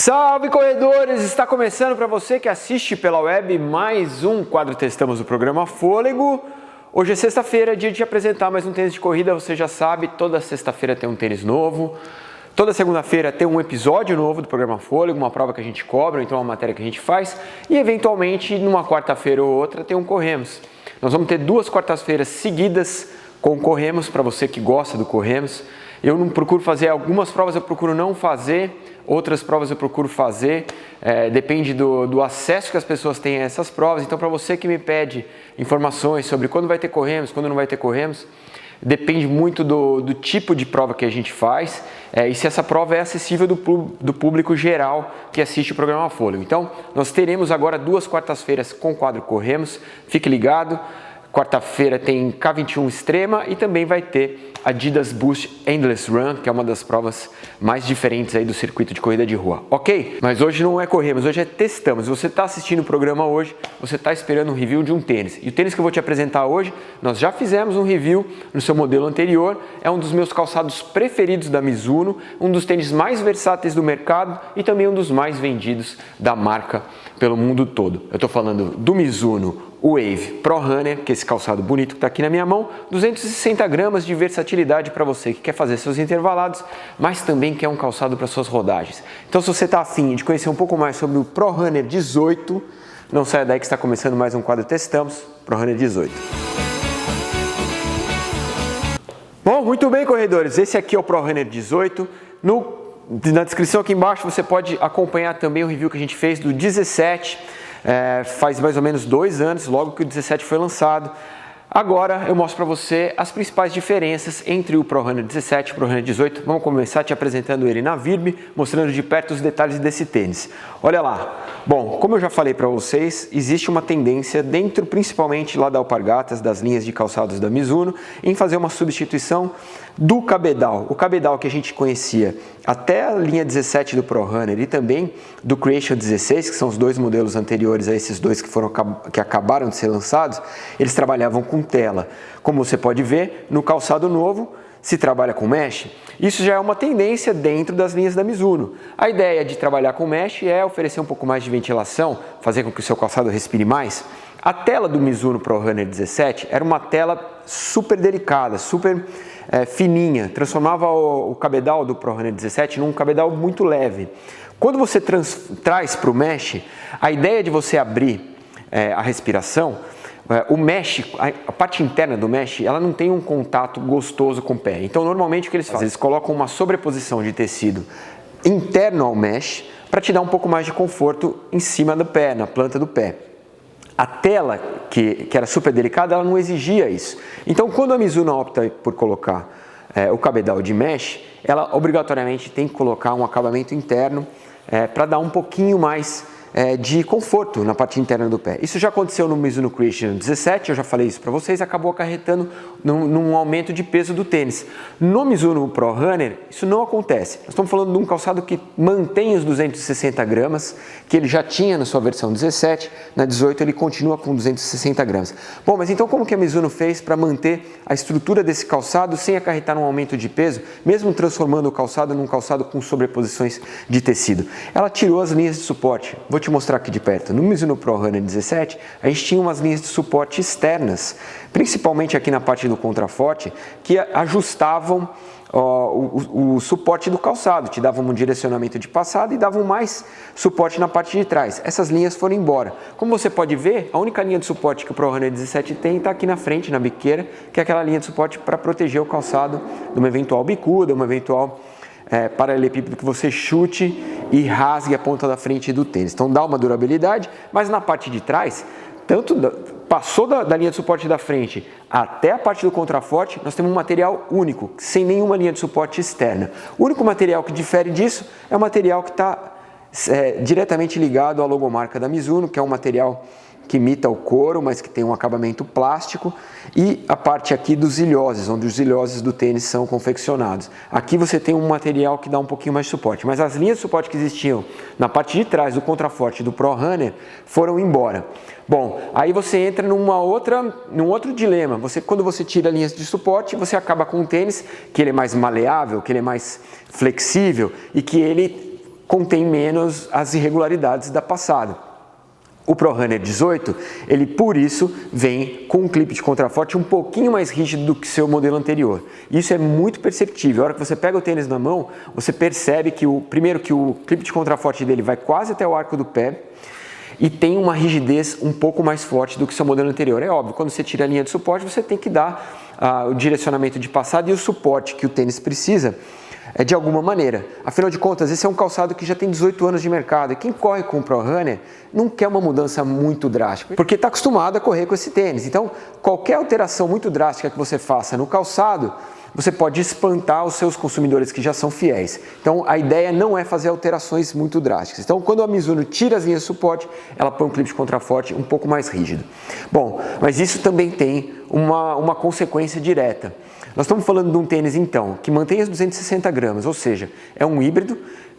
Salve corredores! Está começando para você que assiste pela web mais um quadro Testamos do programa Fôlego. Hoje é sexta-feira, dia de apresentar mais um tênis de corrida. Você já sabe, toda sexta-feira tem um tênis novo. Toda segunda-feira tem um episódio novo do programa Fôlego, uma prova que a gente cobra, ou então uma matéria que a gente faz. E eventualmente, numa quarta-feira ou outra, tem um Corremos. Nós vamos ter 2 quartas-feiras seguidas com Corremos, para você que gosta do Corremos. Eu não procuro fazer algumas provas, eu procuro não fazer. Outras provas eu procuro fazer, depende do acesso que as pessoas têm a essas provas. Então, para você que me pede informações sobre quando vai ter Corremos, quando não vai ter Corremos, depende muito do tipo de prova que a gente faz e se essa prova é acessível do público geral que assiste o programa Fôlego. Então, nós teremos agora 2 quartas-feiras com o quadro Corremos, fique ligado. Quarta-feira tem K21 Extrema e também vai ter Adidas Boost Endless Run, que é uma das provas mais diferentes aí do circuito de corrida de rua, ok? Mas hoje não é Corremos, hoje é Testamos. Você está assistindo o programa hoje, você está esperando um review de um tênis. E o tênis que eu vou te apresentar hoje, nós já fizemos um review no seu modelo anterior, é um dos meus calçados preferidos da Mizuno, um dos tênis mais versáteis do mercado e também um dos mais vendidos da marca pelo mundo todo. Eu estou falando do Mizuno Wave Pro Runner, que é esse calçado bonito que está aqui na minha mão, 260 gramas de versatilidade para você que quer fazer seus intervalados, mas também quer um calçado para suas rodagens. Então, se você está afim de conhecer um pouco mais sobre o Pro Runner 18, não saia daí que está começando mais um quadro Testamos, Pro Runner 18. Bom, muito bem, corredores, esse aqui é o Pro Runner 18. Na descrição aqui embaixo você pode acompanhar também o review que a gente fez do 17, faz mais ou menos 2 anos, logo que o 17 foi lançado. Agora eu mostro para você as principais diferenças entre o Pro Runner 17 e o Pro Runner 18. Vamos começar te apresentando ele na VIRB, mostrando de perto os detalhes desse tênis. Olha lá. Bom, como eu já falei para vocês, existe uma tendência dentro, principalmente lá da Alpargatas, das linhas de calçados da Mizuno, em fazer uma substituição do cabedal. O cabedal que a gente conhecia até a linha 17 do Pro Runner e também do Creation 16, que são os 2 modelos anteriores a esses 2 que acabaram de ser lançados, eles trabalhavam com tela. Como você pode ver, no calçado novo se trabalha com mesh. Isso já é uma tendência dentro das linhas da Mizuno. A ideia de trabalhar com mesh é oferecer um pouco mais de ventilação, fazer com que o seu calçado respire mais. A tela do Mizuno Pro Runner 17 era uma tela super delicada, super fininha, transformava o cabedal do Pro Runner 17 num cabedal muito leve. Quando você traz para o mesh, a ideia de você abrir a respiração, o mesh, a parte interna do mesh, ela não tem um contato gostoso com o pé. Então, normalmente o que eles fazem? Eles colocam uma sobreposição de tecido interno ao mesh para te dar um pouco mais de conforto em cima do pé, na planta do pé. A tela, que era super delicada, ela não exigia isso. Então, quando a Mizuno opta por colocar o cabedal de mesh, ela obrigatoriamente tem que colocar um acabamento interno para dar um pouquinho mais de conforto na parte interna do pé. Isso já aconteceu no Mizuno Creation 17, eu já falei isso para vocês, acabou acarretando num aumento de peso do tênis. No Mizuno Pro Runner, isso não acontece. Nós estamos falando de um calçado que mantém os 260 gramas, que ele já tinha na sua versão 17, na 18 ele continua com 260 gramas. Bom, mas então como que a Mizuno fez para manter a estrutura desse calçado sem acarretar um aumento de peso, mesmo transformando o calçado num calçado com sobreposições de tecido? Ela tirou as linhas de suporte. Vou te mostrar aqui de perto. No Mizuno Pro Runner 17, a gente tinha umas linhas de suporte externas, principalmente aqui na parte do contraforte, que ajustavam o suporte do calçado, te davam um direcionamento de passada e davam mais suporte na parte de trás. Essas linhas foram embora. Como você pode ver, a única linha de suporte que o Pro Runner 17 tem está aqui na frente, na biqueira, que é aquela linha de suporte para proteger o calçado de uma eventual bicuda, uma eventual paralelepípedo que você chute e rasgue a ponta da frente do tênis. Então dá uma durabilidade, mas na parte de trás, passou da linha de suporte da frente até a parte do contraforte, nós temos um material único, sem nenhuma linha de suporte externa. O único material que difere disso é o material que está diretamente ligado à logomarca da Mizuno, que é um material que imita o couro, mas que tem um acabamento plástico, e a parte aqui dos ilhoses, onde os ilhoses do tênis são confeccionados. Aqui você tem um material que dá um pouquinho mais de suporte, mas as linhas de suporte que existiam na parte de trás do contraforte do Pro Runner foram embora. Bom, aí você entra num outro dilema. Quando você tira linhas de suporte, você acaba com um tênis que ele é mais maleável, que ele é mais flexível e que ele contém menos as irregularidades da passada. O Pro Runner 18, ele por isso vem com um clipe de contraforte um pouquinho mais rígido do que seu modelo anterior. Isso é muito perceptível. A hora que você pega o tênis na mão, você percebe que primeiro que o clipe de contraforte dele vai quase até o arco do pé e tem uma rigidez um pouco mais forte do que seu modelo anterior. É óbvio, quando você tira a linha de suporte, você tem que dar o direcionamento de passada e o suporte que o tênis precisa de alguma maneira. Afinal de contas, esse é um calçado que já tem 18 anos de mercado e quem corre com o Pro Runner não quer uma mudança muito drástica, porque está acostumado a correr com esse tênis. Então, qualquer alteração muito drástica que você faça no calçado, você pode espantar os seus consumidores que já são fiéis. Então, a ideia não é fazer alterações muito drásticas. Então, quando a Mizuno tira as linhas de suporte, ela põe um clipe de contraforte um pouco mais rígido. Bom, mas isso também tem uma consequência direta. Nós estamos falando de um tênis, então, que mantém as 260 gramas, ou seja, é um híbrido.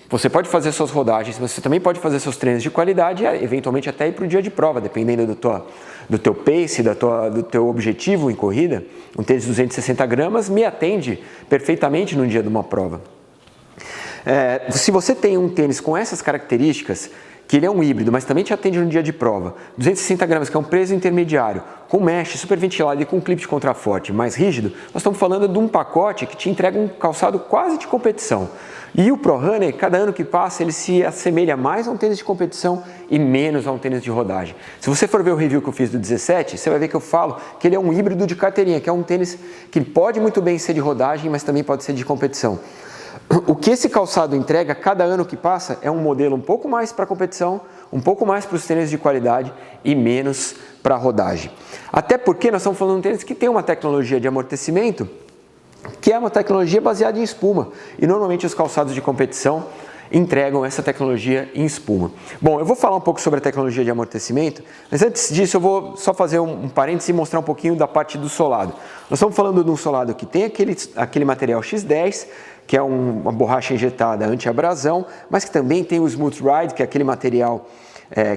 Você pode fazer suas rodagens, mas você também pode fazer seus treinos de qualidade e, eventualmente, até ir para o dia de prova, dependendo do teu pace, do teu objetivo em corrida. Um tênis de 260 gramas me atende perfeitamente no dia de uma prova. Se você tem um tênis com essas características, que ele é um híbrido, mas também te atende no dia de prova, 260 gramas, que é um peso intermediário, com mesh, super ventilado e com um clipe de contraforte mais rígido, nós estamos falando de um pacote que te entrega um calçado quase de competição. E o Pro Runner, cada ano que passa, ele se assemelha mais a um tênis de competição e menos a um tênis de rodagem. Se você for ver o review que eu fiz do 17, você vai ver que eu falo que ele é um híbrido de carteirinha, que é um tênis que pode muito bem ser de rodagem, mas também pode ser de competição. O que esse calçado entrega cada ano que passa é um modelo um pouco mais para competição, um pouco mais para os tênis de qualidade e menos para rodagem. Até porque nós estamos falando de um tênis que tem uma tecnologia de amortecimento que é uma tecnologia baseada em espuma. E normalmente os calçados de competição entregam essa tecnologia em espuma. Bom, eu vou falar um pouco sobre a tecnologia de amortecimento, mas antes disso eu vou só fazer um parênteses e mostrar um pouquinho da parte do solado. Nós estamos falando de um solado que tem aquele material X10, que é uma borracha injetada anti-abrasão, mas que também tem o Smooth Ride, que é aquele material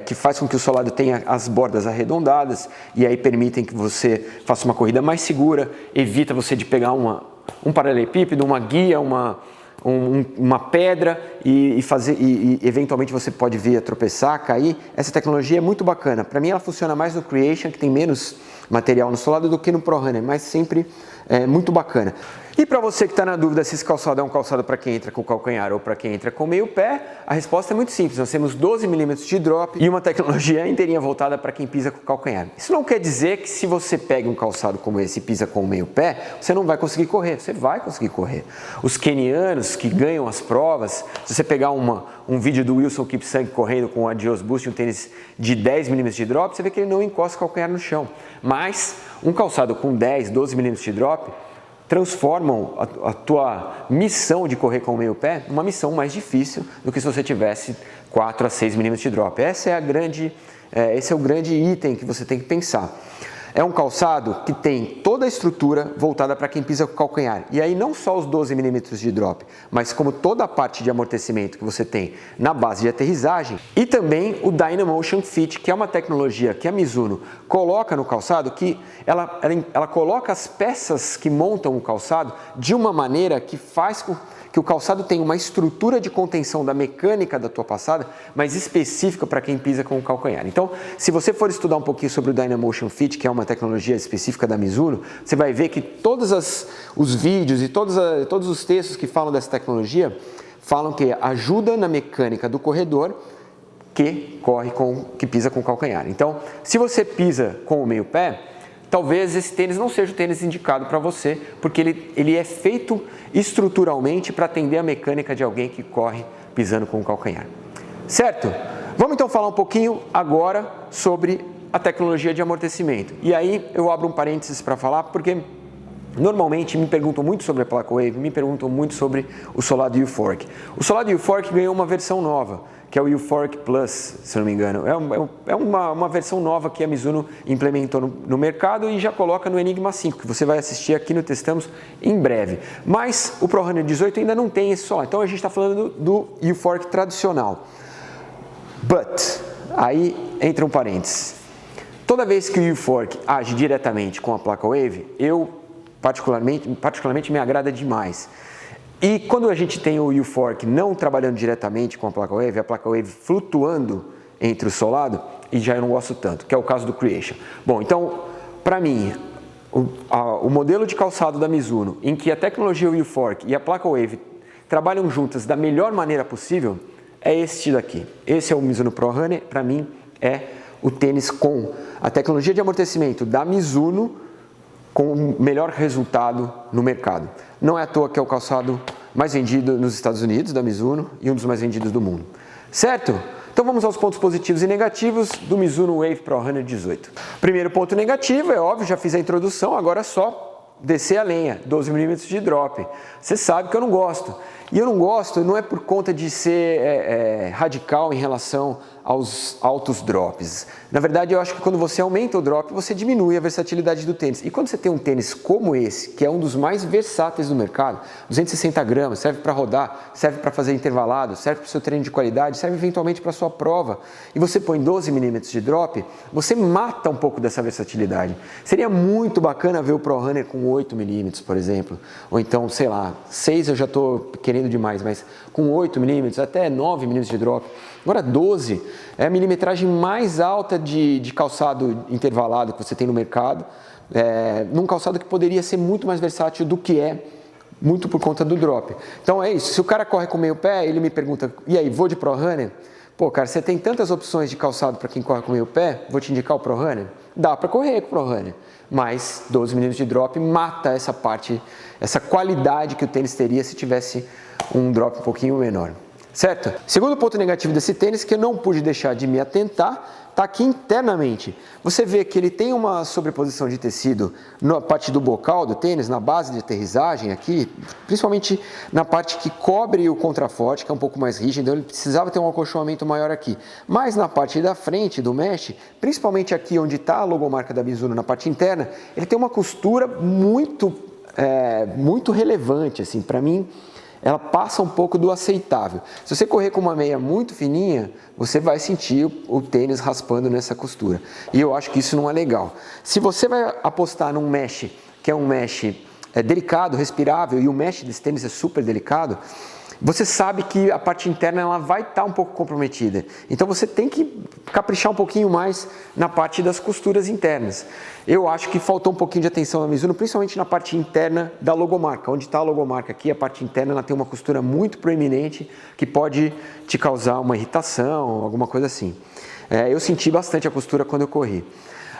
que faz com que o solado tenha as bordas arredondadas e aí permitem que você faça uma corrida mais segura, evita você de pegar um paralelepípedo, uma guia, uma pedra e eventualmente você pode vir a tropeçar, cair. Essa tecnologia é muito bacana. Para mim ela funciona mais no Creation, que tem menos material no solado, do que no Pro Runner, mas sempre muito bacana. E para você que está na dúvida se esse calçado é um calçado para quem entra com o calcanhar ou para quem entra com meio pé, a resposta é muito simples. Nós temos 12 milímetros de drop e uma tecnologia inteirinha voltada para quem pisa com o calcanhar. Isso não quer dizer que se você pega um calçado como esse e pisa com o meio pé, você não vai conseguir correr. Você vai conseguir correr. Os quenianos que ganham as provas, se você pegar um vídeo do Wilson Kipsang correndo com o Adios Boost, um tênis de 10 milímetros de drop, você vê que ele não encosta o calcanhar no chão. Mas um calçado com 10, 12 milímetros de drop transformam a tua missão de correr com o meio pé numa missão mais difícil do que se você tivesse 4 a 6 milímetros de drop. Esse é o grande item que você tem que pensar. É um calçado que tem toda a estrutura voltada para quem pisa com o calcanhar. E aí não só os 12 milímetros de drop, mas como toda a parte de amortecimento que você tem na base de aterrissagem. E também o Dynamotion Fit, que é uma tecnologia que a Mizuno coloca no calçado, que ela coloca as peças que montam o calçado de uma maneira que faz com que o calçado tenha uma estrutura de contenção da mecânica da tua passada, mas específica para quem pisa com o calcanhar. Então, se você for estudar um pouquinho sobre o Dynamotion Fit, que é uma tecnologia específica da Mizuno, você vai ver que todos os vídeos e todos os textos que falam dessa tecnologia falam que ajuda na mecânica do corredor que pisa com o calcanhar. Então, se você pisa com o meio pé, talvez esse tênis não seja o tênis indicado para você, porque ele é feito estruturalmente para atender a mecânica de alguém que corre pisando com o calcanhar. Certo? Vamos então falar um pouquinho agora sobre a tecnologia de amortecimento. E aí eu abro um parênteses para falar, porque normalmente me perguntam muito sobre a placa Wave, me perguntam muito sobre o solado Euphoric. O solado Euphoric ganhou uma versão nova, que é o Euphoric Plus, se não me engano. É uma versão nova que a Mizuno implementou no mercado e já coloca no Enigma 5, que você vai assistir aqui no Testamos em breve. Mas o Pro Runner 18 ainda não tem esse solado, então a gente está falando do Euphoric tradicional. But, aí entra um parênteses. Toda vez que o Euphoric age diretamente com a placa Wave, particularmente me agrada demais. E quando a gente tem o U-Fork não trabalhando diretamente com a placa Wave flutuando entre o solado, e já eu não gosto tanto, que é o caso do Creation. Bom, então, para mim, o modelo de calçado da Mizuno, em que a tecnologia U-Fork e a placa Wave trabalham juntas da melhor maneira possível, é este daqui. Esse é o Mizuno Pro Runner, para mim é o tênis com a tecnologia de amortecimento da Mizuno com o melhor resultado no mercado. Não é à toa que é o calçado mais vendido nos Estados Unidos, da Mizuno, e um dos mais vendidos do mundo. Certo? Então vamos aos pontos positivos e negativos do Mizuno Wave Pro Runner 18. Primeiro ponto negativo, é óbvio, já fiz a introdução, agora é só descer a lenha, 12 mm de drop. Você sabe que eu não gosto. E eu não gosto, não é por conta de ser radical em relação aos altos drops. Na verdade, eu acho que quando você aumenta o drop, você diminui a versatilidade do tênis. E quando você tem um tênis como esse, que é um dos mais versáteis do mercado, 260 gramas, serve para rodar, serve para fazer intervalado, serve para o seu treino de qualidade, serve eventualmente para a sua prova, e você põe 12 mm de drop, você mata um pouco dessa versatilidade. Seria muito bacana ver o Pro Runner com 8 mm, por exemplo, ou então, sei lá, 6 eu já estou querendo demais, mas com 8 mm, até 9 mm de drop. Agora 12 é a milimetragem mais alta de calçado intervalado que você tem no mercado, num calçado que poderia ser muito mais versátil do que é, muito por conta do drop. Então é isso, se o cara corre com meio pé, ele me pergunta, e aí, vou de Pro Runner? Pô, cara, você tem tantas opções de calçado para quem corre com meio pé, vou te indicar o Pro Runner? Dá para correr com o Pro Runner, mas 12 mm de drop mata essa parte, essa qualidade que o tênis teria se tivesse um drop um pouquinho menor. Certo? Segundo ponto negativo desse tênis, que eu não pude deixar de me atentar, está aqui internamente. Você vê que ele tem uma sobreposição de tecido na parte do bocal do tênis, na base de aterrissagem aqui, principalmente na parte que cobre o contraforte, que é um pouco mais rígido, então ele precisava ter um acolchoamento maior aqui. Mas na parte da frente do mesh, principalmente aqui onde está a logomarca da Mizuno na parte interna, ele tem uma costura muito relevante, assim, para mim. Ela passa um pouco do aceitável. Se você correr com uma meia muito fininha, você vai sentir o tênis raspando nessa costura. E eu acho que isso não é legal. Se você vai apostar num mesh, que é um mesh delicado, respirável, e o mesh desse tênis é super delicado, você sabe que a parte interna ela vai estar um pouco comprometida. Então você tem que caprichar um pouquinho mais na parte das costuras internas. Eu acho que faltou um pouquinho de atenção na Mizuno, principalmente na parte interna da logomarca. Onde está a logomarca aqui, a parte interna ela tem uma costura muito proeminente que pode te causar uma irritação, alguma coisa assim. Eu senti bastante a costura quando eu corri.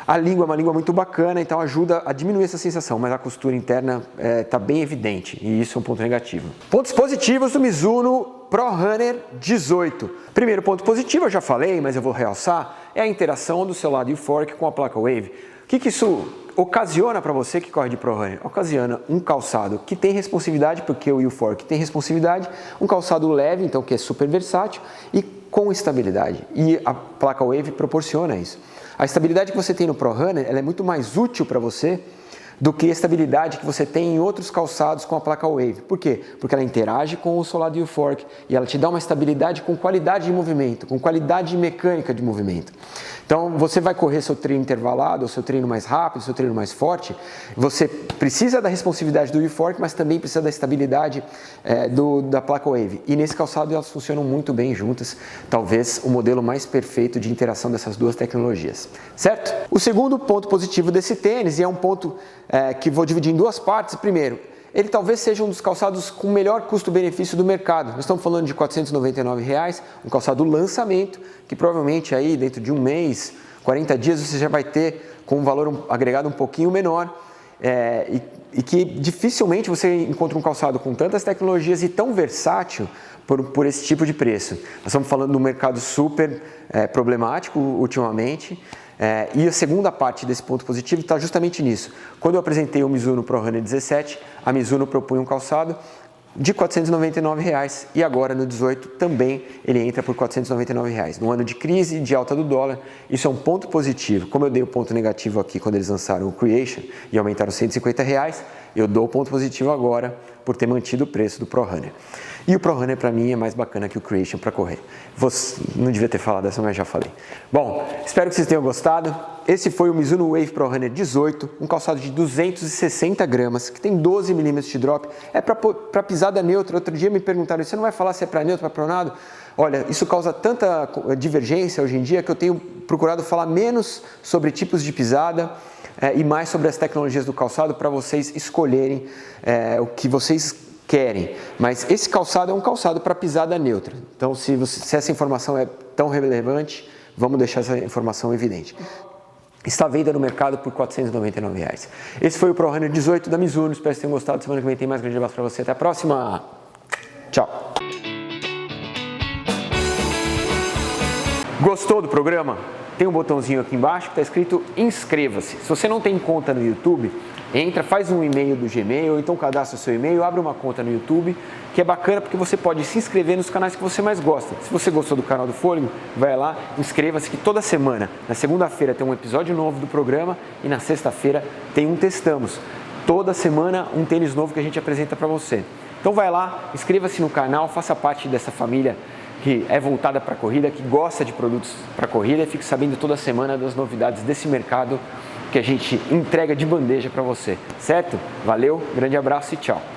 A língua é uma língua muito bacana, então ajuda a diminuir essa sensação, mas a costura interna está bem evidente e isso é um ponto negativo. Pontos positivos do Mizuno Pro Runner 18. Primeiro ponto positivo, eu já falei, mas eu vou realçar, é a interação do seu lado U-Fork com a placa Wave. O que isso ocasiona para você que corre de Pro Runner? Ocasiona um calçado que tem responsividade, porque o U-Fork tem responsividade, um calçado leve, então que é super versátil e com estabilidade. E a placa Wave proporciona isso. A estabilidade que você tem no Pro Runner ela é muito mais útil para você do que a estabilidade que você tem em outros calçados com a placa Wave. Por quê? Porque ela interage com o solado U-Fork e ela te dá uma estabilidade com qualidade de movimento, com qualidade mecânica de movimento. Então, você vai correr seu treino intervalado, ou seu treino mais rápido, seu treino mais forte, você precisa da responsividade do U-Fork, mas também precisa da estabilidade da placa Wave. E nesse calçado elas funcionam muito bem juntas, talvez o modelo mais perfeito de interação dessas duas tecnologias. Certo? O segundo ponto positivo desse tênis, e é um ponto que vou dividir em duas partes. Primeiro, ele talvez seja um dos calçados com melhor custo-benefício do mercado. Nós estamos falando de R$ 499, um calçado lançamento, que provavelmente aí dentro de um mês, 40 dias, você já vai ter com um valor agregado um pouquinho menor e que dificilmente você encontra um calçado com tantas tecnologias e tão versátil por esse tipo de preço. Nós estamos falando de um mercado super problemático ultimamente. E a segunda parte desse ponto positivo está justamente nisso. Quando eu apresentei o Mizuno Pro Runner 17, a Mizuno propunha um calçado de R$ 499 e agora no 18 também ele entra por R$ 499. No ano de crise, de alta do dólar, isso é um ponto positivo. Como eu dei o ponto negativo aqui quando eles lançaram o Creation e aumentaram R$ 150, eu dou ponto positivo agora por ter mantido o preço do Pro Runner. E o Pro Runner para mim é mais bacana que o Creation para correr. Não devia ter falado essa, mas já falei. Bom, espero que vocês tenham gostado. Esse foi o Mizuno Wave Pro Runner 18, um calçado de 260 gramas, que tem 12 milímetros de drop. É para pisada neutra. Outro dia me perguntaram, você não vai falar se é para neutro ou para pronado? Olha, isso causa tanta divergência hoje em dia que eu tenho procurado falar menos sobre tipos de pisada e mais sobre as tecnologias do calçado para vocês escolherem o que vocês querem, mas esse calçado é um calçado para pisada neutra. Então, se essa informação é tão relevante, vamos deixar essa informação evidente. Está à venda no mercado por R$ 499. Esse foi o Pro Runner 18 da Mizuno. Espero que vocês tenham gostado. Semana que vem tem mais grande abraço para você. Até a próxima. Tchau. Gostou do programa? Tem um botãozinho aqui embaixo que está escrito inscreva-se. Se você não tem conta no YouTube, entra, faz um e-mail do Gmail, ou então cadastra o seu e-mail, abre uma conta no YouTube, que é bacana porque você pode se inscrever nos canais que você mais gosta. Se você gostou do canal do Fôlego, vai lá, inscreva-se que toda semana, na segunda-feira tem um episódio novo do programa e na sexta-feira tem um Testamos. Toda semana um tênis novo que a gente apresenta para você. Então vai lá, inscreva-se no canal, faça parte dessa família que é voltada para a corrida, que gosta de produtos para corrida e fique sabendo toda semana das novidades desse mercado que a gente entrega de bandeja para você, certo? Valeu, grande abraço e tchau!